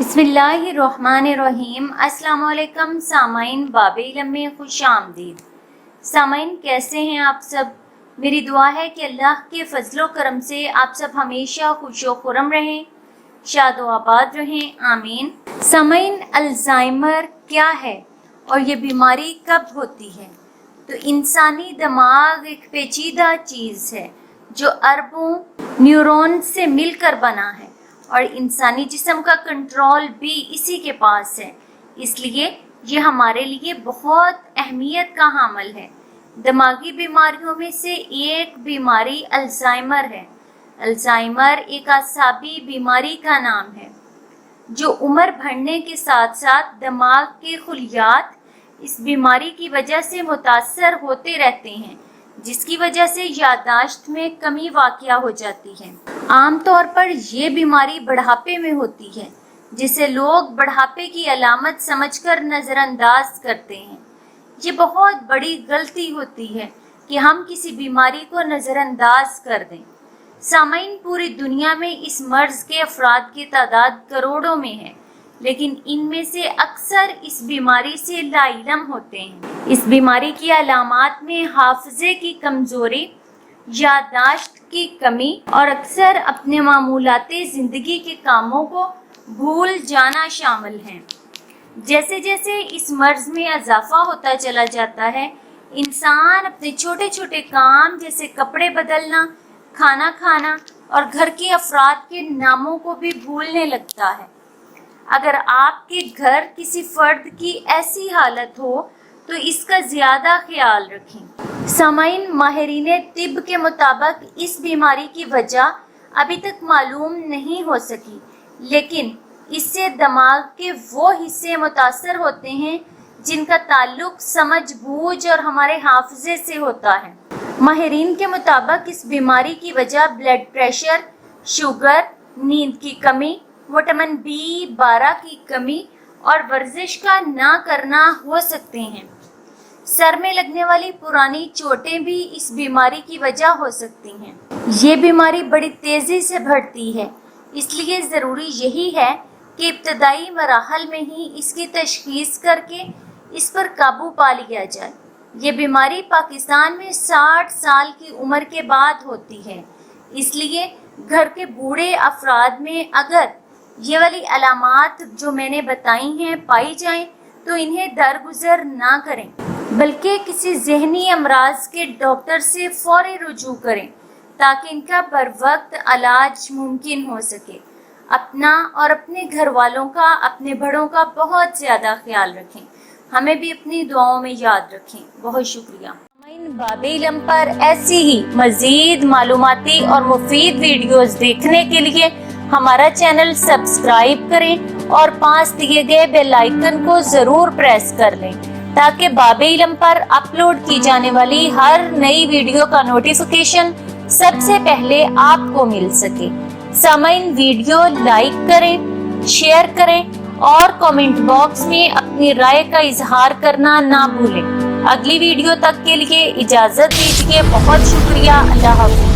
बिस्मिल्लाहिर्रहमानिर्रहीम। अस्सलाम वालेकुम सामाइन, बाब इल्म में खुश आमदीद। सामाइन, कैसे हैं आप सब? मेरी दुआ है कि अल्लाह के फजलो करम से आप सब हमेशा खुश व खुर्रम रहें, शाद व आबाद रहें, आमीन। सामाइन, अल्जाइमर क्या है और ये बीमारी कब होती है? तो इंसानी दिमाग एक पेचीदा चीज़ है जो अरबों न्यूरॉन से मिलकर बना है और इंसानी जिस्म का कंट्रोल भी इसी के पास है। इसलिए ये हमारे लिए बहुत अहमियत का हामिल है। दिमागी बीमारियों में से एक बीमारी अल्जाइमर है। अल्जाइमर एक आसाबी बीमारी का नाम है जो उम्र बढ़ने के साथ साथ दिमाग के खुलियात इस बीमारी की वजह से मुतासर होते रहते हैं, जिसकी वजह से याददाश्त में कमी वाक़या हो जाती है। आम तौर पर यह बीमारी बुढ़ापे में होती है, जिसे लोग बुढ़ापे की अलामत समझकर नज़रअंदाज करते हैं। ये बहुत बड़ी गलती होती है कि हम किसी बीमारी को नज़रअंदाज कर दें। सामाइन, पूरी दुनिया में इस मर्ज़ के अफराद की तादाद करोड़ों में है, लेकिन इनमें से अक्सर इस बीमारी से लाइलम होते हैं। इस बीमारी की अलामात में हाफ़िज़े की कमज़ोरी, याददाश्त की कमी और अक्सर अपने मामूलाती ज़िंदगी के कामों को भूल जाना शामिल हैं। जैसे जैसे इस मर्ज़ में इजाफा होता चला जाता है, इंसान अपने छोटे छोटे काम जैसे कपड़े बदलना, खाना खाना और घर के अफराद के नामों को भी भूलने लगता है। अगर आपके घर किसी फ़र्द की ऐसी हालत हो तो इसका ज़्यादा ख्याल रखें। सामाइन, माहिरीन तिब के मुताबिक इस बीमारी की वजह अभी तक मालूम नहीं हो सकी, लेकिन इससे दिमाग के वो हिस्से मुतासर होते हैं जिनका ताल्लुक समझ बूझ और हमारे हाफिज़े से होता है। माहिरीन के मुताबिक इस बीमारी की वजह ब्लड प्रेशर, शुगर, नींद की कमी, विटामिन B12 की कमी और वर्जिश का ना करना हो सकते हैं। सर में लगने वाली पुरानी चोटें भी इस बीमारी की वजह हो सकती हैं। ये बीमारी बड़ी तेज़ी से बढ़ती है, इसलिए ज़रूरी यही है कि इब्तदाई मराहल में ही इसकी तशख़ीस करके इस पर काबू पा लिया जाए। ये बीमारी पाकिस्तान में 60 साल की उम्र के बाद होती है, इसलिए घर के बूढ़े अफराद में अगर ये वाली अलामात जो मैंने बताई हैं पाई जाएं तो इन्हें दरगुजर ना करें, बल्कि किसी ज़हनी अमराज के डॉक्टर से फ़ौरी रुजू करें ताकि इनका बरवक्त इलाज मुमकिन हो सके। अपना और अपने घर वालों का, अपने बड़ों का बहुत ज़्यादा ख्याल रखें। हमें भी अपनी दुआओं में याद रखें। बहुत शुक्रिया। बाब इल्म पर ऐसी ही मज़ीद मालूमाती और मुफीद वीडियोस देखने के लिए हमारा चैनल सब्सक्राइब करें और पास दिए गए बेल आइकन को ज़रूर प्रेस कर लें ताकि बाब इल्म पर अपलोड की जाने वाली हर नई वीडियो का नोटिफिकेशन सबसे पहले आपको मिल सके। सामाइन, वीडियो लाइक करें, शेयर करें और कमेंट बॉक्स में अपनी राय का इजहार करना ना भूलें। अगली वीडियो तक के लिए इजाज़त दीजिए। बहुत शुक्रिया। अल्लाह हाफ़िज़।